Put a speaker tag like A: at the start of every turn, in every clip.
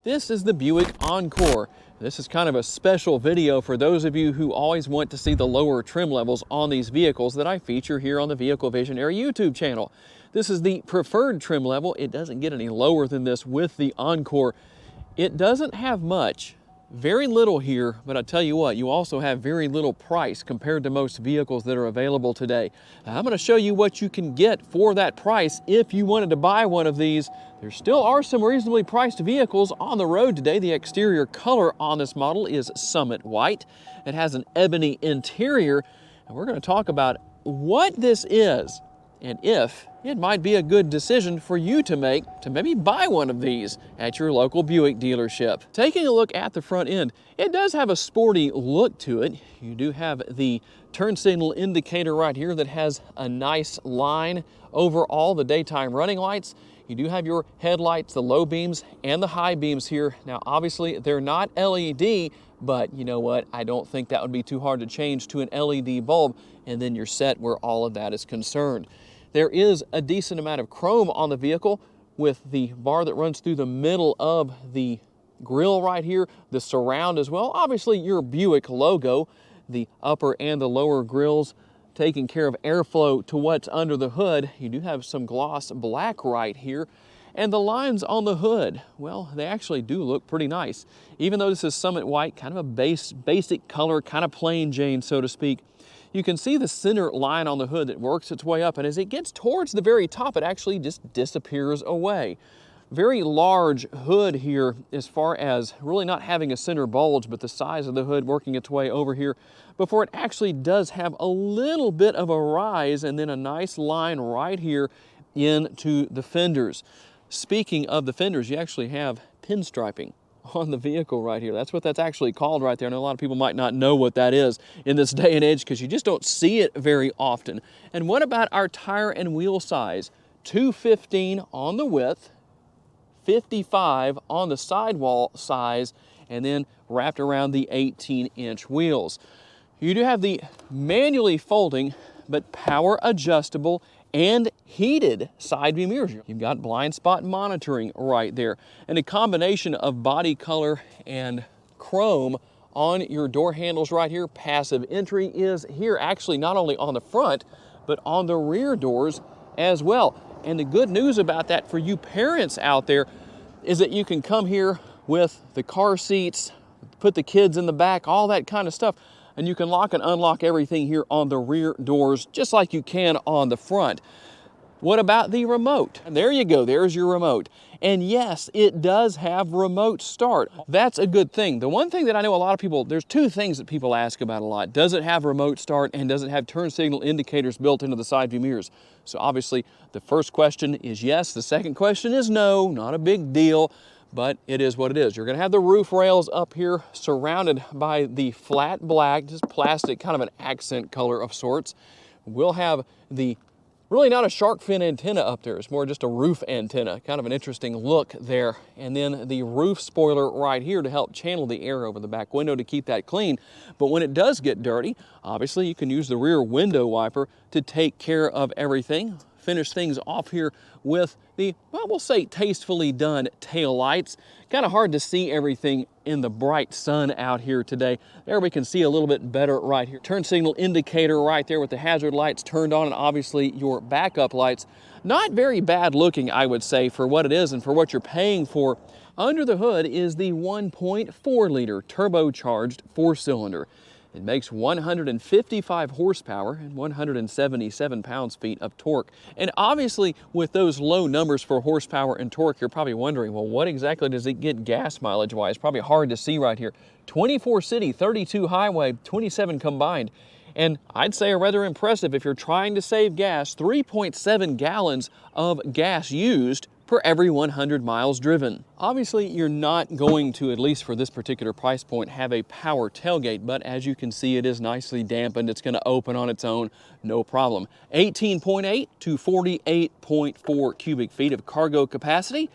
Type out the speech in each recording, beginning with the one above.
A: This is the Buick Encore. This is kind of a special video for those of you who always want to see the lower trim levels on these vehicles that I feature here on the Vehicle Visionary YouTube channel. This is the preferred trim level. It doesn't get any lower than this with the Encore. It doesn't have much, very little here, but I tell you what, you also have very little price compared to most vehicles that are available today. I'm going to show you what you can get for that price if you wanted to buy one of these. There still are some reasonably priced vehicles on the road today. The exterior color on this model is Summit White. It has an ebony interior, and we're going to talk about what this is and if it might be a good decision for you to make to maybe buy one of these at your local Buick dealership. Taking a look at the front end, it does have a sporty look to it. You do have the turn signal indicator right here that has a nice line over all the daytime running lights. You do have your headlights, the low beams and the high beams here. Now, obviously, they're not LED, but you know what? I don't think that would be too hard to change to an LED bulb, and then you're set where all of that is concerned. There is a decent amount of chrome on the vehicle with the bar that runs through the middle of the grille right here, the surround as well. Obviously, your Buick logo, the upper and the lower grills taking care of airflow to what's under the hood. You do have some gloss black right here. And the lines on the hood, well, they actually do look pretty nice. Even though this is Summit White, kind of a basic color, kind of plain Jane, so to speak. You can see the center line on the hood that works its way up, and as it gets towards the very top, it actually just disappears away. Very large hood here as far as really not having a center bulge, but the size of the hood working its way over here before it actually does have a little bit of a rise and then a nice line right here into the fenders. Speaking of the fenders, you actually have pinstriping on the vehicle right here. That's what that's actually called right there. I know a lot of people might not know what that is in this day and age because you just don't see it very often. And what about our tire and wheel size? 215 on the width, 55 on the sidewall size, and then wrapped around the 18-inch wheels. You do have the manually folding but power adjustable and heated side view mirrors. You've got blind spot monitoring right there, and a combination of body color and chrome on your door handles right here. Passive entry is here actually not only on the front, but on the rear doors as well. And the good news about that for you parents out there is that you can come here with the car seats, put the kids in the back, all that kind of stuff, and you can lock and unlock everything here on the rear doors just like you can on the front. What about the remote? And there you go, there's your remote. And yes, it does have remote start. That's a good thing. The one thing that I know a lot of people, there's two things that people ask about a lot. Does it have remote start, and does it have turn signal indicators built into the side view mirrors? So obviously the first question is yes, the second question is no, not a big deal. But it is what it is. You're going to have the roof rails up here surrounded by the flat black, just plastic, kind of an accent color of sorts. We'll have the, really not a shark fin antenna up there. It's more just a roof antenna, kind of an interesting look there. And then the roof spoiler right here to help channel the air over the back window to keep that clean. But when it does get dirty, obviously you can use the rear window wiper to take care of everything. Finish things off here with the, well, we'll say tastefully done tail lights. Kind of hard to see everything in the bright sun out here today. There we can see a little bit better right here. Turn signal indicator right there with the hazard lights turned on, and obviously your backup lights. Not very bad looking, I would say, for what it is and for what you're paying for. Under the hood is the 1.4 liter turbocharged 4-cylinder. It makes 155 horsepower and 177 pounds-feet of torque. And obviously, with those low numbers for horsepower and torque, you're probably wondering, well, what exactly does it get gas mileage-wise? Probably hard to see right here. 24 city, 32 highway, 27 combined. And I'd say rather impressive if you're trying to save gas, 3.7 gallons of gas used per every 100 miles driven. Obviously, you're not going to, at least for this particular price point, have a power tailgate, but as you can see, it is nicely dampened. It's going to open on its own, no problem. 18.8 to 48.4 cubic feet of cargo capacity.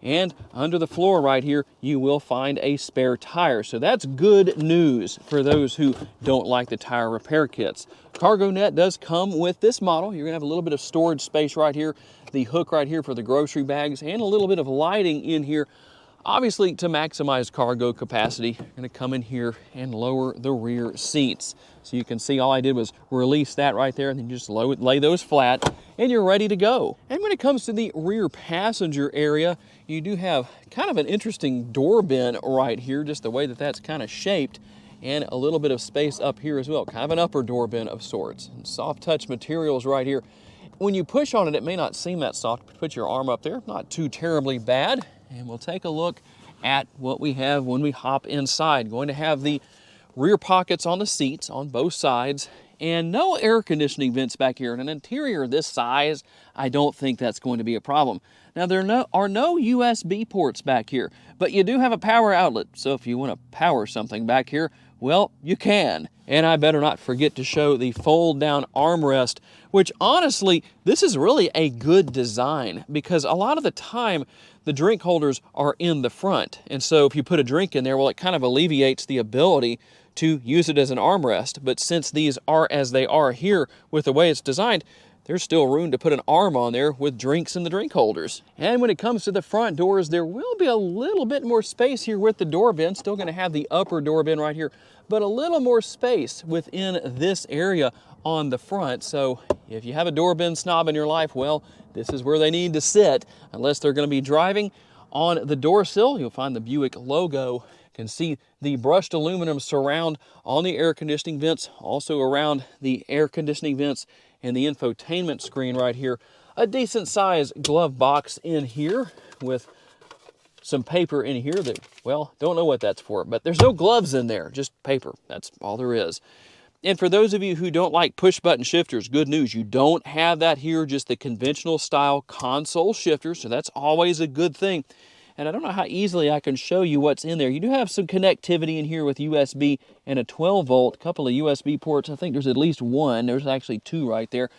A: And under the floor right here, you will find a spare tire. So that's good news for those who don't like the tire repair kits. Cargo net does come with this model. You're gonna have a little bit of storage space right here, the hook right here for the grocery bags, and a little bit of lighting in here. Obviously, to maximize cargo capacity, you're going to come in here and lower the rear seats. So you can see all I did was release that right there, and then you just lay those flat, and you're ready to go. And when it comes to the rear passenger area, you do have kind of an interesting door bin right here, just the way that that's kind of shaped, and a little bit of space up here as well, kind of an upper door bin of sorts. And soft touch materials right here. When you push on it, it may not seem that soft. Put your arm up there, not too terribly bad. And we'll take a look at what we have when we hop inside. Going to have the rear pockets on the seats on both sides, and no air conditioning vents back here. In an interior this size, I don't think that's going to be a problem. Now, there are no USB ports back here, but you do have a power outlet. So if you want to power something back here, well, you can. And I better not forget to show the fold-down armrest, which honestly, this is really a good design, because a lot of the time, the drink holders are in the front. And so if you put a drink in there, well, it kind of alleviates the ability to use it as an armrest. But since these are as they are here with the way it's designed, there's still room to put an arm on there with drinks in the drink holders. And when it comes to the front doors, there will be a little bit more space here with the door bin. Still going to have the upper door bin right here, but a little more space within this area on the front. So if you have a door bin snob in your life, well, this is where they need to sit. Unless they're going to be driving on the door sill, you'll find the Buick logo. You can see the brushed aluminum surround on the air conditioning vents, also around the air conditioning vents and the infotainment screen right here. A decent sized glove box in here with some paper in here that, well, don't know what that's for, but there's no gloves in there, just paper. That's all there is. And for those of you who don't like push button shifters, good news, you don't have that here, just the conventional style console shifter, so that's always a good thing. And I don't know how easily I can show you what's in there. You do have some connectivity in here with USB and a 12 volt, a couple of USB ports. I think there's at least one. There's actually two right there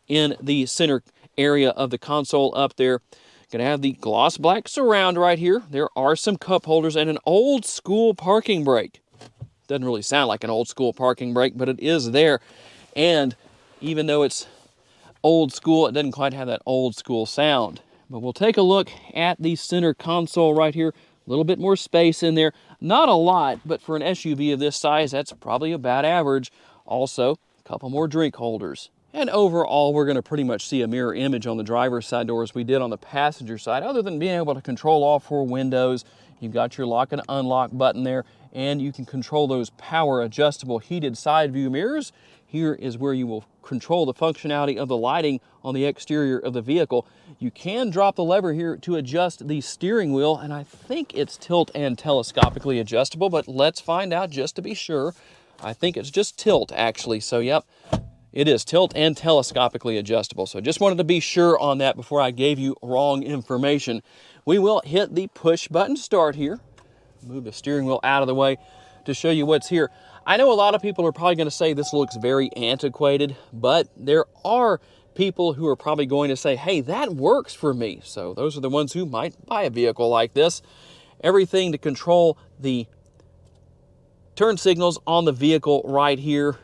A: in the center area of the console up there. Gonna have the gloss black surround right here. There are some cup holders and an old school parking brake. Doesn't really sound like an old school parking brake, but it is there. And even though it's old school, it doesn't quite have that old school sound. But we'll take a look at the center console right here. A little bit more space in there. Not a lot, but for an SUV of this size, that's probably about average. Also, a couple more drink holders. And overall, we're going to pretty much see a mirror image on the driver's side door as we did on the passenger side. Other than being able to control all four windows, you've got your lock and unlock button there, and you can control those power adjustable heated side view mirrors. Here is where you will control the functionality of the lighting on the exterior of the vehicle. You can drop the lever here to adjust the steering wheel, and I think it's tilt and telescopically adjustable, but let's find out just to be sure. I think it's just tilt, actually, so yep, it is tilt and telescopically adjustable. So just wanted to be sure on that before I gave you wrong information. We will hit the push button start here. Move the steering wheel out of the way to show you what's here. I know a lot of people are probably going to say this looks very antiquated, but there are people who are probably going to say, hey, that works for me. So those are the ones who might buy a vehicle like this. Everything to control the turn signals on the vehicle right here.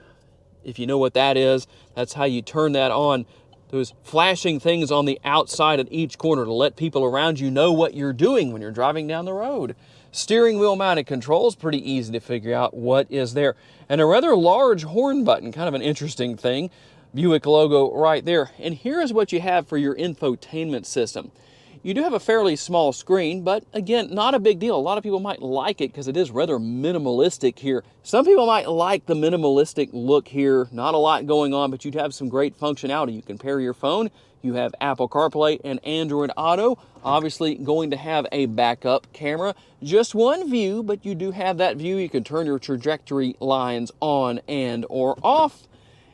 A: If you know what that is, that's how you turn that on. Those flashing things on the outside at each corner to let people around you know what you're doing when you're driving down the road. Steering wheel mounted controls, pretty easy to figure out what is there. And a rather large horn button, kind of an interesting thing. Buick logo right there. And here is what you have for your infotainment system. You do have a fairly small screen, but again, not a big deal. A lot of people might like it because it is rather minimalistic here. Some people might like the minimalistic look here. Not a lot going on, but you'd have some great functionality. You can pair your phone. You have Apple CarPlay and Android Auto. Obviously going to have a backup camera. Just one view, but you do have that view. You can turn your trajectory lines on and or off.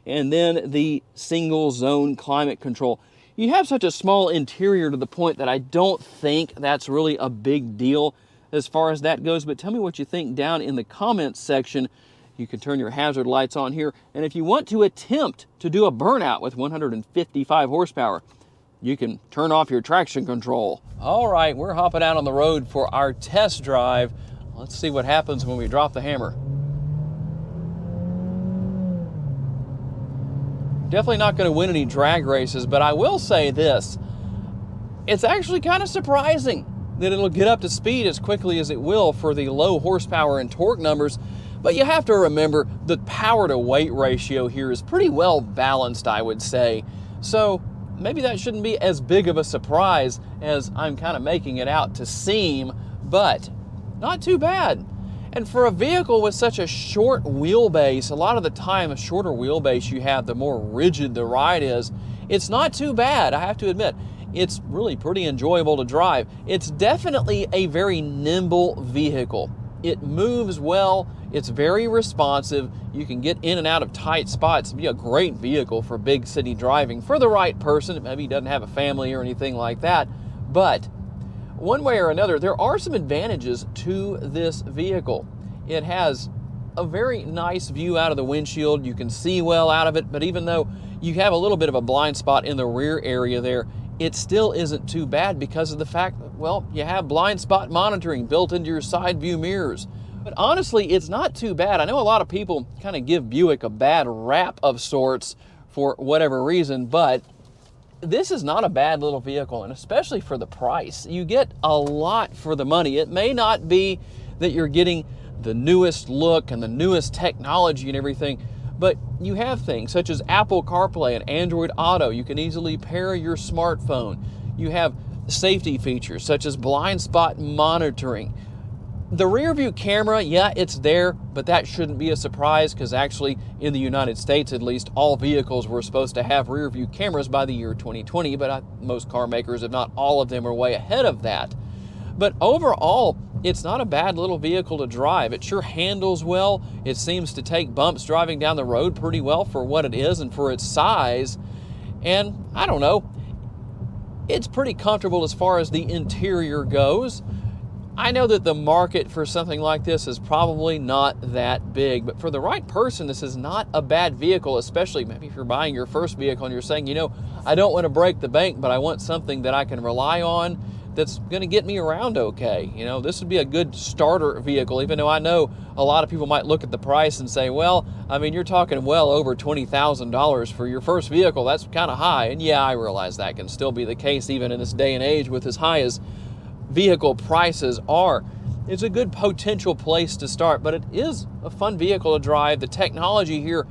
A: And then the single zone climate control. You have such a small interior to the point that I don't think that's really a big deal as far as that goes. But tell me what you think down in the comments section. You can turn your hazard lights on here. And if you want to attempt to do a burnout with 155 horsepower, you can turn off your traction control. All right, we're hopping out on the road for our test drive. Let's see what happens when we drop the hammer. Definitely not going to win any drag races, but I will say this. It's actually kind of surprising that it'll get up to speed as quickly as it will for the low horsepower and torque numbers. But you have to remember the power to weight ratio here is pretty well balanced, I would say. So maybe that shouldn't be as big of a surprise as I'm kind of making it out to seem, but not too bad. And for a vehicle with such a short wheelbase, a lot of the time the shorter wheelbase you have, the more rigid the ride is. It's not too bad, I have to admit. It's really pretty enjoyable to drive. It's definitely a very nimble vehicle. It moves well, it's very responsive, you can get in and out of tight spots. It'd be a great vehicle for big city driving for the right person. Maybe doesn't have a family or anything like that. But one way or another, there are some advantages to this vehicle. It has a very nice view out of the windshield. You can see well out of it, but even though you have a little bit of a blind spot in the rear area there, it still isn't too bad because of the fact that, well, you have blind spot monitoring built into your side view mirrors. But honestly, it's not too bad. I know a lot of people kind of give Buick a bad rap of sorts for whatever reason, but this is not a bad little vehicle, and especially for the price. You get a lot for the money. It may not be that you're getting the newest look and the newest technology and everything, but you have things such as Apple CarPlay and Android Auto. You can easily pair your smartphone. You have safety features such as blind spot monitoring. The rear view camera, yeah, it's there, but that shouldn't be a surprise because actually in the United States, at least, all vehicles were supposed to have rear view cameras by the year 2020, but most car makers, if not all of them, are way ahead of that. But overall, it's not a bad little vehicle to drive. It sure handles well. It seems to take bumps driving down the road pretty well for what it is and for its size. And I don't know, it's pretty comfortable as far as the interior goes. I know that the market for something like this is probably not that big, but for the right person, this is not a bad vehicle, especially maybe if you're buying your first vehicle and you're saying, you know, I don't want to break the bank, but I want something that I can rely on that's going to get me around okay. You know, this would be a good starter vehicle, even though I know a lot of people might look at the price and say, well, I mean, you're talking well over $20,000 for your first vehicle. That's kind of high. And yeah, I realize that can still be the case even in this day and age with as high as vehicle prices are. It's a good potential place to start, but it is a fun vehicle to drive. The technology here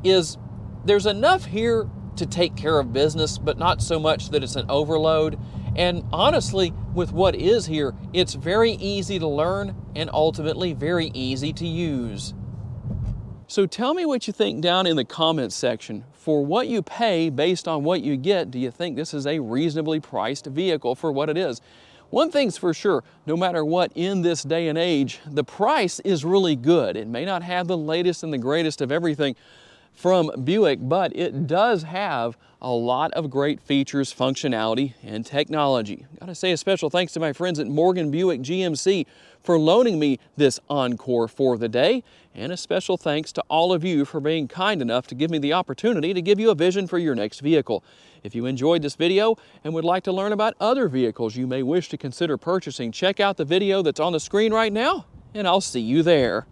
A: is, there's enough here to take care of business, but not so much that it's an overload. And honestly, with what is here, it's very easy to learn and ultimately very easy to use. So tell me what you think down in the comments section. For what you pay based on what you get, do you think this is a reasonably priced vehicle for what it is? One thing's for sure, no matter what in this day and age, the price is really good. It may not have the latest and the greatest of everything from Buick, but it does have a lot of great features, functionality, and technology. Gotta say a special thanks to my friends at Morgan Buick GMC for loaning me this Encore for the day, and a special thanks to all of you for being kind enough to give me the opportunity to give you a vision for your next vehicle. If you enjoyed this video and would like to learn about other vehicles you may wish to consider purchasing, check out the video that's on the screen right now, and I'll see you there.